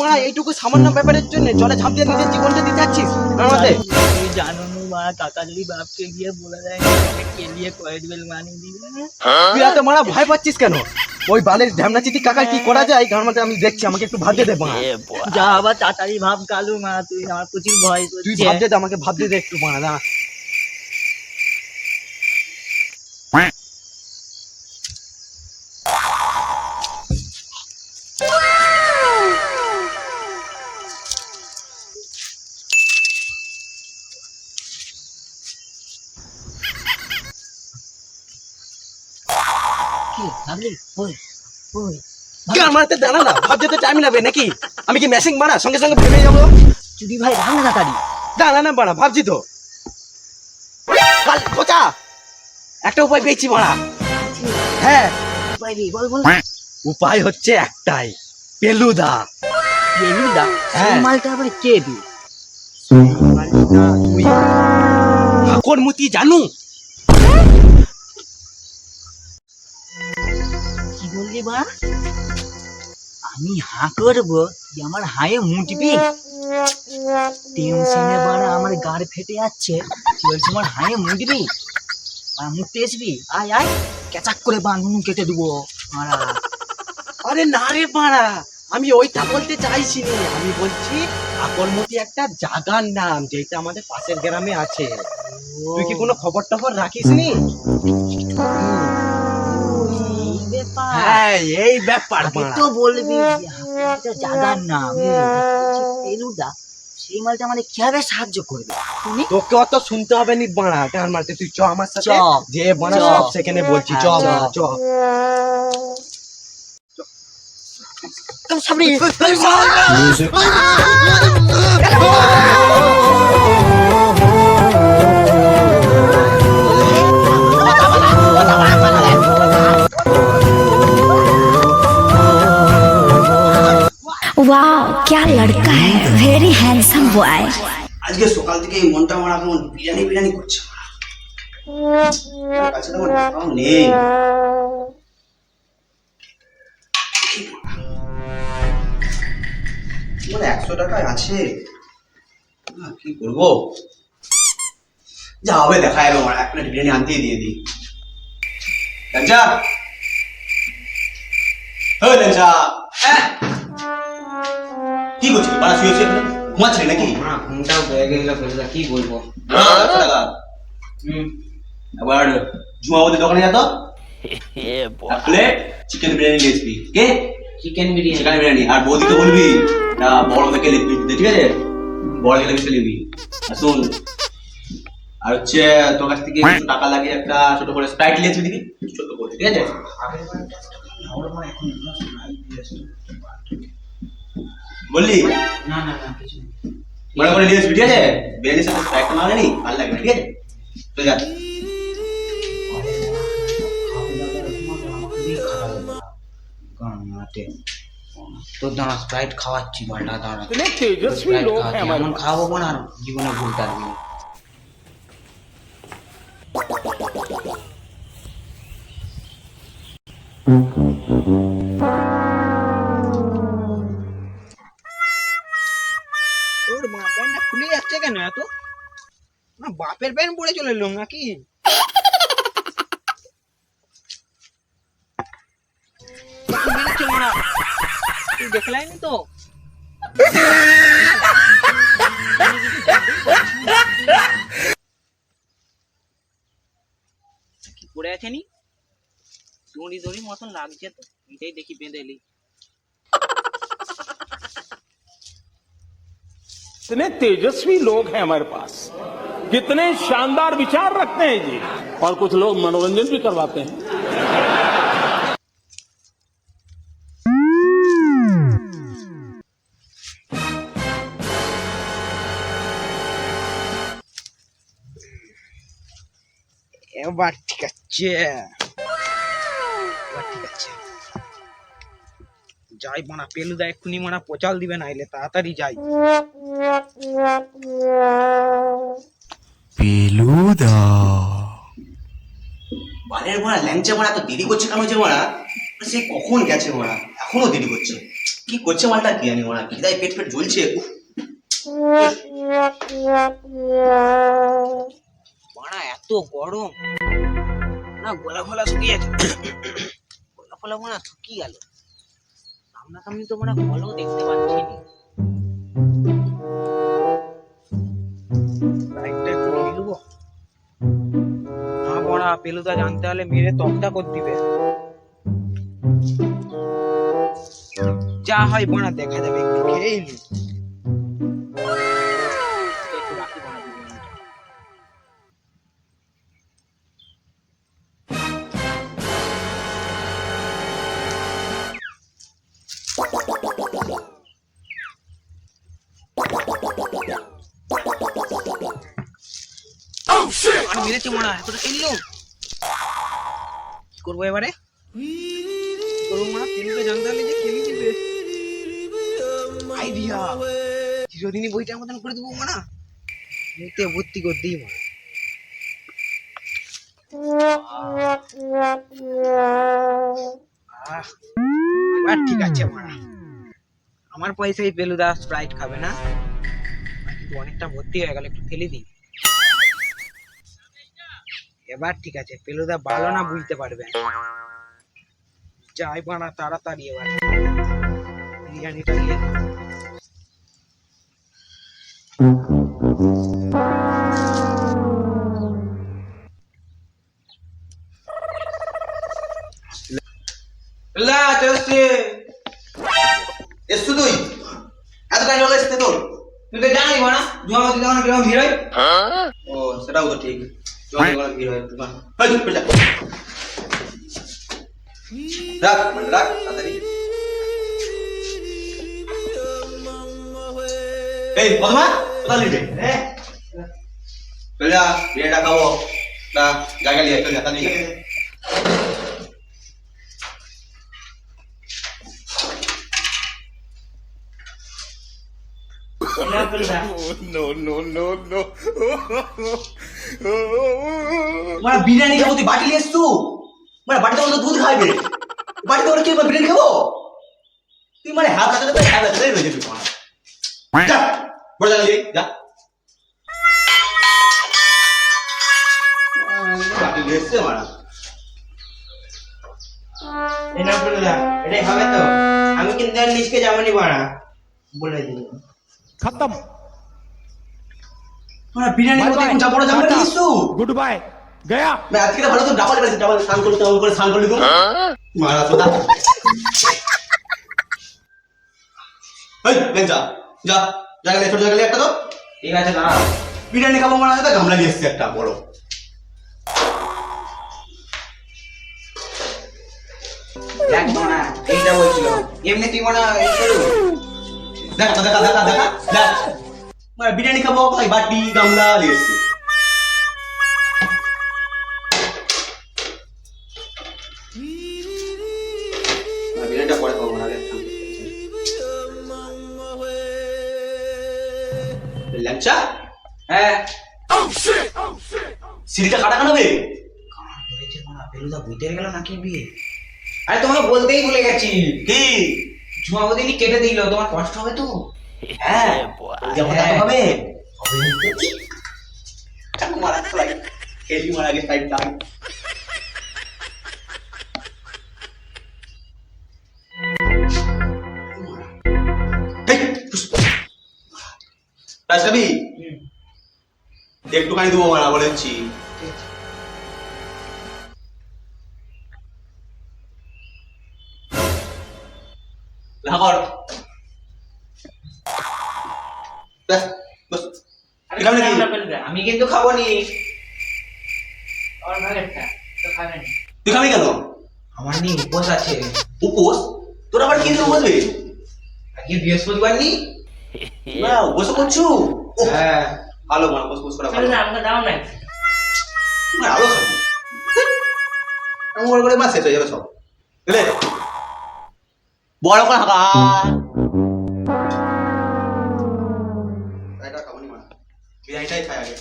মারা এইটুকু সামান্য ব্যাপারের জন্য জলে ঝাঁপ দিয়ে নিজের জীবনটা দিতে যাচ্ছিস আমাদের? তুই জানো না মারা, কাকা যদি বাপকে গিয়ে বলে দেয় কেলিয়ে কয়েক বেল মানিয়ে দিবে। তুই এত মারা ভয় পাচ্ছিস কেন? ওই বালের ঢ্যামনাচিতি কাকার কি করা যায় গান মাঠে আমি দেখছি, আমাকে একটু ভাবতে দে মারা। যা আবার তাড়াতাড়ি ভাব কালু মা, তুই আমার প্রচুর ভয় তুই করছে। ভাবতে দে, আমাকে ভাবতে দে একটু মারা। দাঁড়া। কি ভাবলি? ওই ওই গান মারতে দাঁড়া না, ভাবতে তো টাইম লাগবে নাকি? আমি কি মেশিং মারা সঙ্গে সঙ্গে ভেবে যাবো? চুদি ভাই ভাঙ না তাড়াতাড়ি। দাঁড়া না মারা, ভাবছি তো। পচা একটা উপায় পেয়েছি মারা। হ্যাঁ, বল বল। উপায় হচ্ছে একটাই, পেলুদা। পেলুদা? হ্যাঁ। মালটা আবার কে দি? ঠাকুর মুতি জানু? কি বললি বা? আমি হাঁ করবো, তুই আমার হায়ে মুটবি? টেনশনে বাড়া আমার গাড় ফেটে যাচ্ছে, তুই বলছিস আমার হায়ে মুটবি? আর মুটতে আসবি? আয় আয়, কেচাক করে বাঁধুন কেটে দেবো মারা। আরে না রে মারা, আমি ওইটা বলতে চাইছি নি। আমি বলছি আকরমতি একটা জাগার নাম, যেটা আমাদের পাশের গ্রামে আছে। তুই কি কোনো খবর টবর রাখিস নি? এই ব্যাপার। হ্যাঁ, এই ব্যাপার আগে মারা। তো বলবি এটা জাগার নাম। পেলুদা সেই মালটা আমাদের কিভাবে সাহায্য করবে শুনি? তোকে অত শুনতে হবে নি বাড়া গান মারতে, তুই চ আমার সাথে। চ। যে বাড়া চ। সব সেখানে বলছি, চ হ্যাঁ, চ। বাড়া, চ। সামনে वाह क्या लड़का है, वेरी हैंडसम बॉय। আজকে সকাল থেকে এই মনটা আমার কেমন বিরিয়ানি বিরিয়ানি করছে। আমার কাছে তো আমার টাকাও নেই। আমার 100 টাকা আছে, কি করবো? যা হবে দেখা যাবে। আমার এক প্লেট বিরিয়ানি আনতেই দিয়ে দিই। ল্যাংচা, ওই ল্যাংচা, কি করছিস? পাড়া শুয়ে শুয়ে ঘুমাচ্ছিলি নাকি? ঘুমটাও হয়ে গেল, কি বলবো? আবার জুমাবতী দোকানে যা তো, এক প্লেট চিকেন বিরিয়ানি নিয়ে আসবি। কে? চিকেন বিরিয়ানি। চিকেন বিরিয়ানি। আর বৌদিকে বলবি না বড় থেকে লিখবি, ঠিক আছে? বড় থেকে লিখে নিবি। আর শোন, আর হচ্ছে তোর কাছ থেকে কিছু টাকা লাগে, একটা ছোট করে স্প্রাইট নিয়ে আসবি দেখি, ছোট করে, ঠিক আছে? বললি না না না, কিছু না। মনে করে নিয়ে আসবি, ঠিক আছে? বিরিয়ানির সাথে স্প্রাইটটা না হলে নি ভালো লাগবে না, ঠিক আছে? তো যা। তোর দাঁড়া, স্প্রাইট খাওয়াচ্ছি বালটা, দাঁড়া। इतने तेजस्वी लोग हैं हमारे এমন पास। খাওয়াবো না, আর জীবনে ভুলতে পারবি না। তোর মা প্যান্টটা খুলে যাচ্ছে কেন এত? না বাপের প্যান্ট পরে চলে এলো নাকি? তুই দেখলাইনি তো? কি পড়ে আছে নি? দড়ি দড়ি মতন লাগছে তো, এটাই দেখি বেঁধে এলি। इतने तेजस्वी लोग हैं हमारे पास, कितने शानदार विचार रखते हैं जी। और कुछ लोग मनोरंजन भी करवाते हैं। এবার ঠিক আছে, এবার ঠিক আছে। যাই মানা, পেলুদা এক্ষুনি মানা পচাল দিবে, না এলে তাড়াতাড়ি যাই। পেলুদা বালের মারা ল্যাংচা মারা তো দেরি করছে কেন? যে মারা সে কখন গেছে মারা, এখনো দেরি করছে। কি করছে মালটা কি জানি ওরা খিদায় পেট পেট জ্বলছে উফ। মারা এত গরম না, গলা ফলা শুকিয়ে গেছে। গলা ফলা মারা শুকিয়ে গেল, সামনাসামনি তো মানে ফলও দেখতে পাচ্ছি না। লাইটটা একটু নিয়ে নেবো না, বড়া পেলুদা জানতে হলে মেরে তক্তা করে দিবে। যা হয় বড়া দেখা যাবে, একটু খেয়েই নি। একটু রাখি বড়া বিরিয়ানিটা। আর মেরেছে মনে হয়, এতটা খেললো। কি করবো এবারে? কি করবো মনে খেলবে, জানতে হলে যে খেলি দিবে। আইডিয়া, চিরদিনই বইটার মতন করে দেবো মনে মুতে ভর্তি করে দিই মনে। এবার ঠিক আছে মারা, আমার পয়সায় পেলুদা স্প্রাইট খাবে না, কিন্তু অনেকটা ভর্তি হয়ে গেল, একটু ফেলে দিই। এবার ঠিক আছে, পেলুদা ভালো না বুঝতে পারবে। যাই বানা তাড়াতাড়ি এবার বিরিয়ানিটা নিয়ে। এসছু তুই এত টাইম হলো এসতে তোর? তুই তো জানি না জুয়ামতি দোকানে কিরকম ভিড় হয়। ও সেটাও তো ঠিক, জুয়ামতি দোকানে ভিড় হয় দোকান। এই চুপ করে যা, রাখ মানে রাখ তাড়াতাড়ি। এই পদমা কোথায় লিখবে? চলে যা, বিরিয়ানিটা খাবো না, জায়গা নিয়ে চলে যা তাড়াতাড়ি। মানে বিরিয়ানি খাবো, তুই বাটি নিয়ে এসছু, মানে বাটিতে মতো দুধ খাইবে, বাটিতে ওরা কি বিরিয়ানি খাবো? তুই মানে হাত হাতে রয়ে যাবি। যা বড় জায়গা নিয়ে যা, বাটি নিয়ে এসছে মারা। এটাই হবে তো, আমি কিন্তু আর নিজকে যাবনি বাড়া বলে দিল। खत्म। মানে বিরিয়ানি খাবো, তুই যা বড় জায়গা নিয়ে এসছু। गुड बाय, गया। मैं आज के भाলো তো ডাবল বেশি ডাবল স্নান করতে হবে করে স্নান করলি তো মারা তোদা। এই লেন যা যা জায়গা নিয়ে ছোট জায়গা নিয়ে একটা তো। ঠিক আছে না, বিরিয়ানি খাবো মারা তো গামলা নিয়ে এসছে একটা বড়। দেখ না এইটা বলছিল এমনি তুই মনে হয় করু। দেখা দেখা দেখা দেখা দেখ, মানে বিরিয়ানি খাবো ভাই বাটি গামলা নিয়ে এসছে। বিরিয়ানিটা পরে খাবো মারা। ল্যাংচা হ্যাঁ সিঁড়িটা কাটা কানাবে। পেলুদা বুঝতে গেল নাকি বিয়ে? আরে তোমাকে বলতেই ভুলে গেছি, কি জুমাবদিনই কেটে দিল, তোমার কষ্ট হবে তো। হ্যাঁ যেমন দেখা হবে চাকু মারা ফ্লাই খেলি মারা আগে সাইড দাম। রাজকাবি একটুখানি দেবো মারা বলেছি। লাহর আমি কিন্তু খাবো নি। তুই খাবি কেন? আমার নি উপোস আছে। উপোস? তোর আবার কি দিয়ে বলবে? আজকে বৃহস্পতিবার নি। না উপোস করছু? হ্যাঁ ভালো মানে উপোস করা ভালো। আমাকে দাও না, আরো খাবো আমার করে মাছ শেষ হয়ে যাবে সব। বুঝলে বড় করে হাঁকা এটা খাবো নি মানে বিরিয়ানিটাই খাই আগে।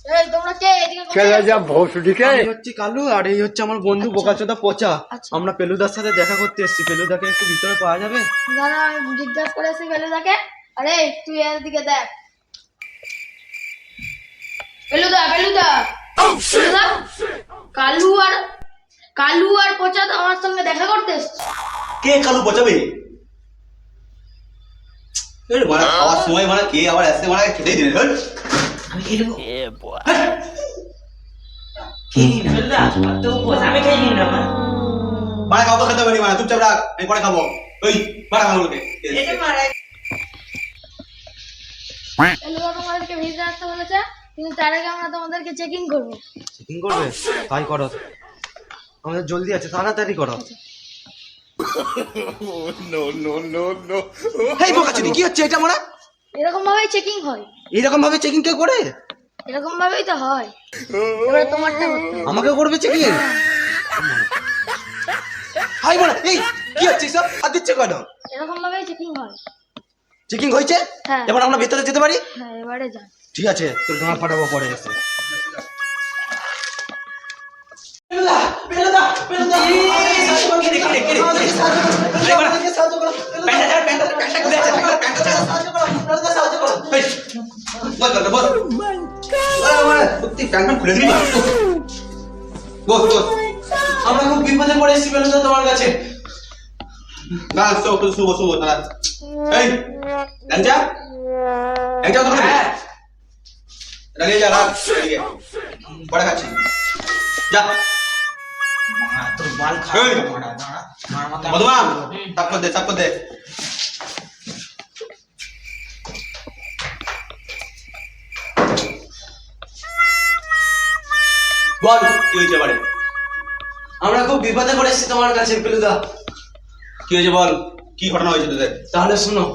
এই তোমরা কে এদিকে আমি হচ্ছে কালু আর এই হচ্ছে আমার বন্ধু বোকাচোদা পচা। আচ্ছা। আমরা পেলুদার সাথে দেখা করতে এসেছি। পেলুদাকে একটু ভিতরে পাওয়া যাবে? দাদা আমি জিজ্ঞাসা করেছি বেলুদাকে। আরে তুই এদিকে দেখ। বেলুদা বেলুদা বেলুদা, কালু আর পচা তো আমার সঙ্গে দেখা করতে এসছে। কে কালু পচাবে? এই মারা খাওয়ার সময় মারা কে আবার আসছে মারা খেতেই দিলে হ্যাঁ? আমি খেয়ে নেবো। খেয়ে নিন ফেলুদা, আর তো উপোস, আমি খেয়ে নিন না মা। মারা খাও তো খেতে পারি মারা, চুপচাপ রাখ, আমি পরে খাবো। ওই মারা খাবো বলতে এটা মারা বেলুদা তোমাদেরকে ভিতরে আসতে বলেছে, কিন্তু তার আগে আমরা তোমাদেরকে চেকিং করবো। চেকিং করবে? তাই করো, আমাদের জলদি আছে, তাড়াতাড়ি করো। এই বোকাচোদি কি হচ্ছে এটা মারা? এরকম ভাবেই চেকিং হয়, এইরকম ভাবে চেকিং কে করে? এরকম ভাবেই তো হয়। এবারে তোমারটা করতে হবে। আমাকে করবে চেকিং? হাই মারা, এই কি হচ্ছে সব? হাত দিচ্ছে কেন? এরকম ভাবেই চেকিং হয়। চেকিং হয়েছে? হ্যাঁ। এবার আমরা ভেতরে যেতে পারি? হ্যাঁ এবারে যান। ঠিক আছে, তোর গাঁ ফাটাবো পরে এসে। আমরা খুব বিপদে পড়ে এসেছি বেলুদা তোমার কাছে। তোর বাল খারাপ এই! মারা, দাঁড়া, মার মাথা। চাপ দে বল কি হয়েছে এবারে? আমরা খুব বিপদে পড়ে এসেছি তোমার কাছে বেলুদা। কি হয়েছে বল, কি ঘটনা হয়েছে তোদের? তাহলে শুনো।